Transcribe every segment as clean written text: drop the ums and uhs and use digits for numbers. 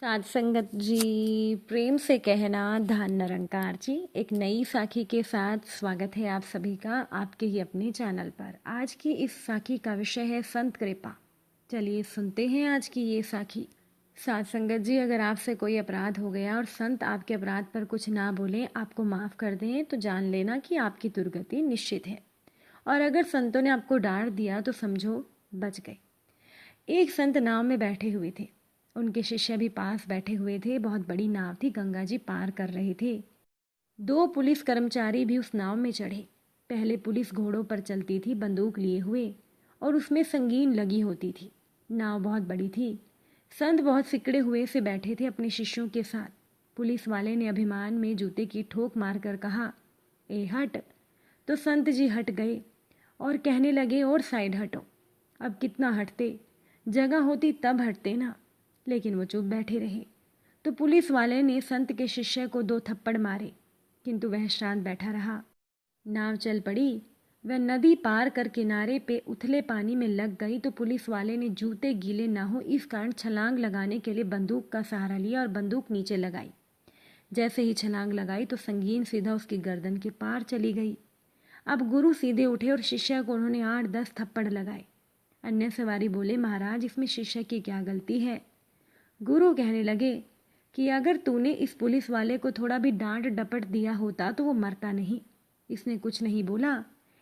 साध संगत जी, प्रेम से कहना धन निरंकार जी। एक नई साखी के साथ स्वागत है आप सभी का आपके ही अपने चैनल पर। आज की इस साखी का विषय है संत कृपा। चलिए सुनते हैं आज की ये साखी। साध संगत जी, अगर आपसे कोई अपराध हो गया और संत आपके अपराध पर कुछ ना बोले, आपको माफ़ कर दें, तो जान लेना कि आपकी दुर्गति निश्चित है। और अगर संतों ने आपको डांट दिया तो समझो बच गए। एक संत नाव में बैठे हुए थे। उनके शिष्य भी पास बैठे हुए थे। बहुत बड़ी नाव थी, गंगा जी पार कर रहे थे। दो पुलिस कर्मचारी भी उस नाव में चढ़े। पहले पुलिस घोड़ों पर चलती थी, बंदूक लिए हुए, और उसमें संगीन लगी होती थी। नाव बहुत बड़ी थी। संत बहुत सिकड़े हुए से बैठे थे अपने शिष्यों के साथ। पुलिस वाले ने अभिमान में जूते की ठोक मारकर कहा, ए हट। तो संत जी हट गए और कहने लगे, और साइड हटो। अब कितना हटते, जगह होती तब हटते ना। लेकिन वो चुप बैठे रहे। तो पुलिस वाले ने संत के शिष्य को 2 थप्पड़ मारे, किंतु वह शांत बैठा रहा। नाव चल पड़ी। वह नदी पार कर किनारे पे उथले पानी में लग गई तो पुलिस वाले ने जूते गीले ना हो इस कारण छलांग लगाने के लिए बंदूक का सहारा लिया और बंदूक नीचे लगाई। जैसे ही छलांग लगाई तो संगीन सीधा उसकी गर्दन के पार चली गई। अब गुरु सीधे उठे और शिष्य को उन्होंने 8-10 थप्पड़ लगाए। अन्य सवारी बोले, महाराज, इसमें शिष्य की क्या गलती है? गुरु कहने लगे कि अगर तूने इस पुलिस वाले को थोड़ा भी डांट डपट दिया होता तो वो मरता नहीं। इसने कुछ नहीं बोला,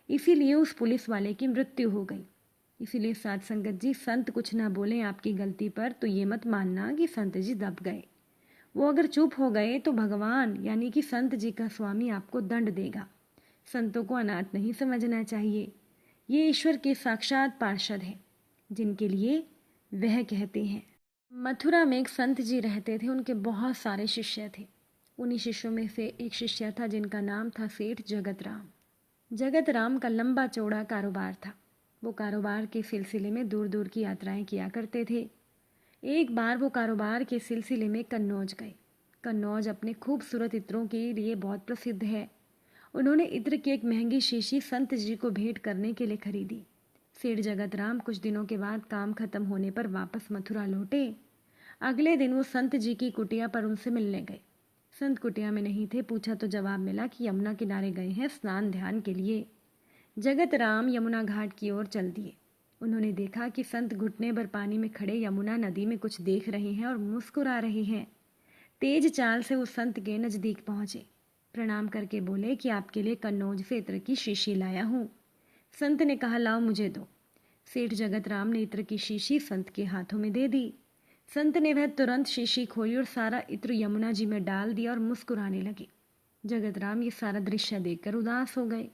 इसीलिए उस पुलिस वाले की मृत्यु हो गई। इसीलिए साध संगत जी, संत कुछ ना बोले आपकी गलती पर तो ये मत मानना कि संत जी दब गए। वो अगर चुप हो गए तो भगवान यानी कि संत जी का स्वामी आपको दंड देगा। संतों को अनाथ नहीं समझना चाहिए। ये ईश्वर के साक्षात पार्षद हैं, जिनके लिए वह कहते हैं। मथुरा में एक संत जी रहते थे। उनके बहुत सारे शिष्य थे। उन्हीं शिष्यों में से एक शिष्य था जिनका नाम था सेठ जगत राम। जगत राम का लंबा चौड़ा कारोबार था। वो कारोबार के सिलसिले में दूर दूर की यात्राएं किया करते थे। एक बार वो कारोबार के सिलसिले में कन्नौज गए। कन्नौज अपने खूबसूरत इत्रों के लिए बहुत प्रसिद्ध है। उन्होंने इत्र की एक महंगी शीशी संत जी को भेंट करने के लिए खरीदी। सेठ जगत राम कुछ दिनों के बाद काम खत्म होने पर वापस मथुरा लौटे। अगले दिन वो संत जी की कुटिया पर उनसे मिलने गए। संत कुटिया में नहीं थे। पूछा तो जवाब मिला कि यमुना किनारे गए हैं स्नान ध्यान के लिए। जगत राम यमुना घाट की ओर चल दिए। उन्होंने देखा कि संत घुटने भर पानी में खड़े यमुना नदी में कुछ देख रहे हैं और मुस्कुरा रहे हैं। तेज चाल से वो संत के नजदीक पहुंचे। प्रणाम करके बोले कि आपके लिए कन्नौज से इत्र की शीशी लाया हूँ। संत ने कहा, लाओ मुझे दो। सेठ जगत राम ने इत्र की शीशी संत के हाथों में दे दी। संत ने वह तुरंत शीशी खोली और सारा इत्र यमुना जी में डाल दिया और मुस्कुराने लगे। जगत राम ये सारा दृश्य देखकर उदास हो गए।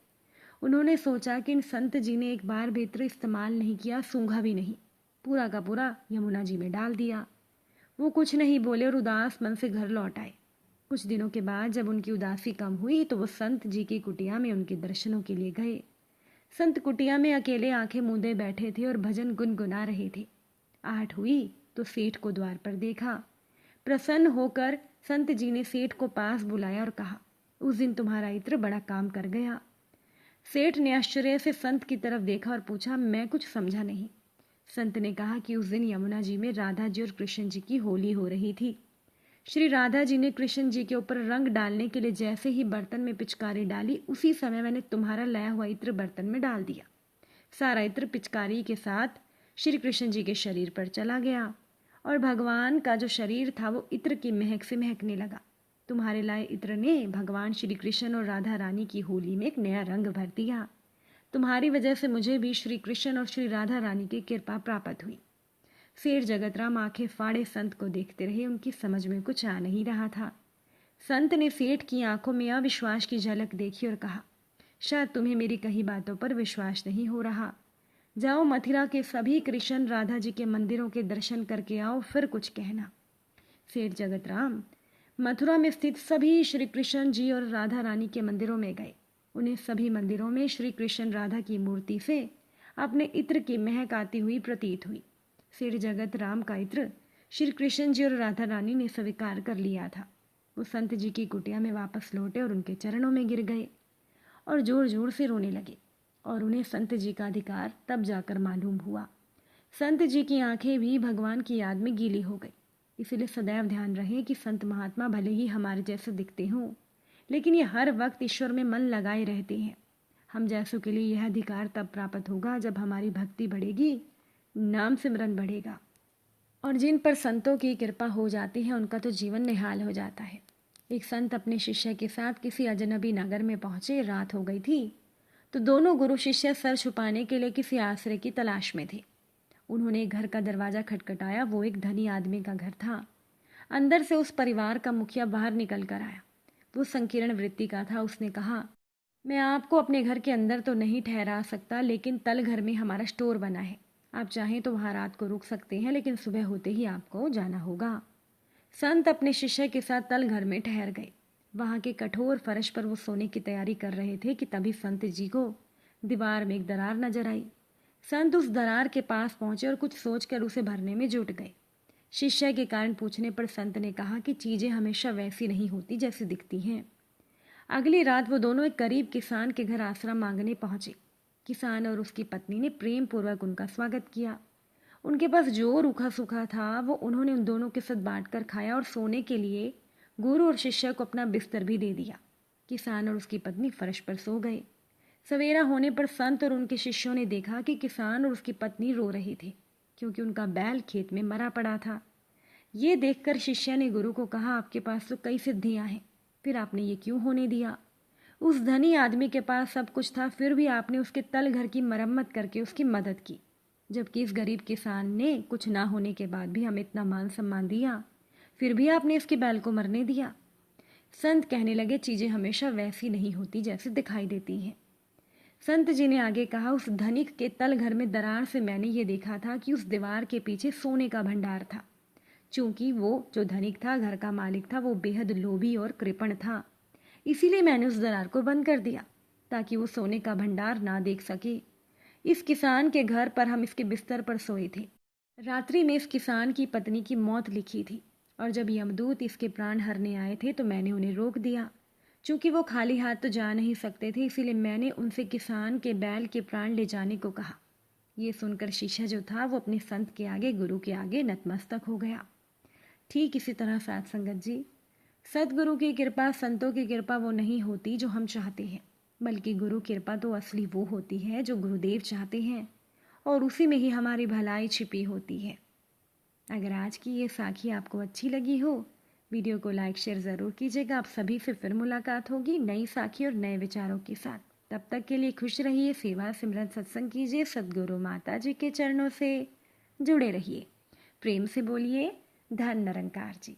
उन्होंने सोचा कि इन संत जी ने एक बार भी इत्र इस्तेमाल नहीं किया, सूंघा भी नहीं, पूरा का पूरा यमुना जी में डाल दिया। वो कुछ नहीं बोले और उदास मन से घर लौट आए। कुछ दिनों के बाद जब उनकी उदासी कम हुई तो वो संत जी की कुटिया में उनके दर्शनों के लिए गए। संत कुटिया में अकेले आंखें मूंदे बैठे थे और भजन गुनगुना रहे थे। आहट हुई तो सेठ को द्वार पर देखा। प्रसन्न होकर संत जी ने सेठ को पास बुलाया और कहा, उस दिन तुम्हारा इत्र बड़ा काम कर गया। सेठ ने आश्चर्य से संत की तरफ देखा और पूछा, मैं कुछ समझा नहीं। संत ने कहा कि उस दिन यमुना जी में राधा जी और कृष्ण जी की होली हो रही थी। श्री राधा जी ने कृष्ण जी के ऊपर रंग डालने के लिए जैसे ही बर्तन में पिचकारी डाली, उसी समय मैंने तुम्हारा लाया हुआ इत्र बर्तन में डाल दिया। सारा इत्र पिचकारी के साथ श्री कृष्ण जी के शरीर पर चला गया और भगवान का जो शरीर था वो इत्र की महक से महकने लगा। तुम्हारे लाए इत्र ने भगवान श्री कृष्ण और राधा रानी की होली में एक नया रंग भर दिया। तुम्हारी वजह से मुझे भी श्री कृष्ण और श्री राधा रानी की कृपा प्राप्त हुई। सेठ जगतराम आंखें फाड़े संत को देखते रहे। उनकी समझ में कुछ आ नहीं रहा था। संत ने सेठ की आंखों में अविश्वास की झलक देखी और कहा, शायद तुम्हें मेरी कही बातों पर विश्वास नहीं हो रहा। जाओ मथुरा के सभी कृष्ण राधा जी के मंदिरों के दर्शन करके आओ, फिर कुछ कहना। सेठ जगतराम मथुरा में स्थित सभी श्री कृष्ण जी और राधा रानी के मंदिरों में गए। उन्हें सभी मंदिरों में श्री कृष्ण राधा की मूर्ति से अपने इत्र की महक आती हुई प्रतीत हुई। सेठ जगत राम का इत्र श्री कृष्ण जी और राधा रानी ने स्वीकार कर लिया था। वो संत जी की कुटिया में वापस लौटे और उनके चरणों में गिर गए और जोर जोर से रोने लगे। और उन्हें संत जी का अधिकार तब जाकर मालूम हुआ। संत जी की आंखें भी भगवान की याद में गीली हो गई। इसीलिए सदैव ध्यान रहे कि संत महात्मा भले ही हमारे जैसे दिखते हों, लेकिन ये हर वक्त ईश्वर में मन लगाए रहते हैं। हम जैसों के लिए यह अधिकार तब प्राप्त होगा जब हमारी भक्ति बढ़ेगी, नाम सिमरन बढ़ेगा। और जिन पर संतों की कृपा हो जाती है उनका तो जीवन निहाल हो जाता है। एक संत अपने शिष्य के साथ किसी अजनबी नगर में पहुंचे। रात हो गई थी तो दोनों गुरु शिष्य सर छुपाने के लिए किसी आश्रय की तलाश में थे। उन्होंने घर का दरवाज़ा खटखटाया। वो एक धनी आदमी का घर था। अंदर से उस परिवार का मुखिया बाहर निकल कर आया। वो संकीर्ण वृत्ति का था। उसने कहा, मैं आपको अपने घर के अंदर तो नहीं ठहरा सकता, लेकिन तल घर में हमारा स्टोर बना है। आप चाहें तो वहाँ रात को रुक सकते हैं, लेकिन सुबह होते ही आपको जाना होगा। संत अपने शिष्य के साथ तल घर में ठहर गए। वहाँ के कठोर फर्श पर वो सोने की तैयारी कर रहे थे कि तभी संत जी को दीवार में एक दरार नजर आई। संत उस दरार के पास पहुंचे और कुछ सोचकर उसे भरने में जुट गए। शिष्य के कारण पूछने पर संत ने कहा कि चीज़ें हमेशा वैसी नहीं होती जैसी दिखती हैं। अगली रात वो दोनों एक गरीब किसान के घर आश्रय मांगने पहुंचे। किसान और उसकी पत्नी ने प्रेम पूर्वक उनका स्वागत किया। उनके पास जो रूखा सूखा था वो उन्होंने उन दोनों के साथ बांटकर खाया और सोने के लिए गुरु और शिष्य को अपना बिस्तर भी दे दिया। किसान और उसकी पत्नी फर्श पर सो गए। सवेरा होने पर संत और उनके शिष्यों ने देखा कि किसान और उसकी पत्नी रो रहे थे, क्योंकि उनका बैल खेत में मरा पड़ा था। ये देखकर शिष्य ने गुरु को कहा, आपके पास तो कई सिद्धियां हैं, फिर आपने ये क्यों होने दिया? उस धनी आदमी के पास सब कुछ था, फिर भी आपने उसके तल घर की मरम्मत करके उसकी मदद की, जबकि इस गरीब किसान ने कुछ ना होने के बाद भी हमें इतना मान सम्मान दिया, फिर भी आपने इसके बैल को मरने दिया। संत कहने लगे, चीज़ें हमेशा वैसी नहीं होती जैसे दिखाई देती हैं। संत जी ने आगे कहा, उस धनिक के तल घर में दरार से मैंने ये देखा था कि उस दीवार के पीछे सोने का भंडार था। चूंकि वो जो धनिक था, घर का मालिक था, वो बेहद लोभी और कृपण था, इसीलिए मैंने उस दरार को बंद कर दिया ताकि वो सोने का भंडार ना देख सके। इस किसान के घर पर हम इसके बिस्तर पर सोए थे। रात्रि में इस किसान की पत्नी की मौत लिखी थी, और जब यमदूत इसके प्राण हरने आए थे तो मैंने उन्हें रोक दिया। चूंकि वो खाली हाथ तो जा नहीं सकते थे, इसीलिए मैंने उनसे किसान के बैल के प्राण ले जाने को कहा। ये सुनकर शिष्य जो था वो अपने संत के आगे, गुरु के आगे नतमस्तक हो गया। ठीक इसी तरह साथ संगत जी, सदगुरु की कृपा, संतों की कृपा वो नहीं होती जो हम चाहते हैं, बल्कि गुरु कृपा तो असली वो होती है जो गुरुदेव चाहते हैं, और उसी में ही हमारी भलाई छिपी होती है। अगर आज की ये साखी आपको अच्छी लगी हो, वीडियो को लाइक शेयर ज़रूर कीजिएगा। आप सभी से फिर मुलाकात होगी नई साखी और नए विचारों के साथ। तब तक के लिए खुश रहिए, सेवा सिमरन सत्संग कीजिए, सदगुरु माता जी के चरणों से जुड़े रहिए। प्रेम से बोलिए, धन निरंकार जी।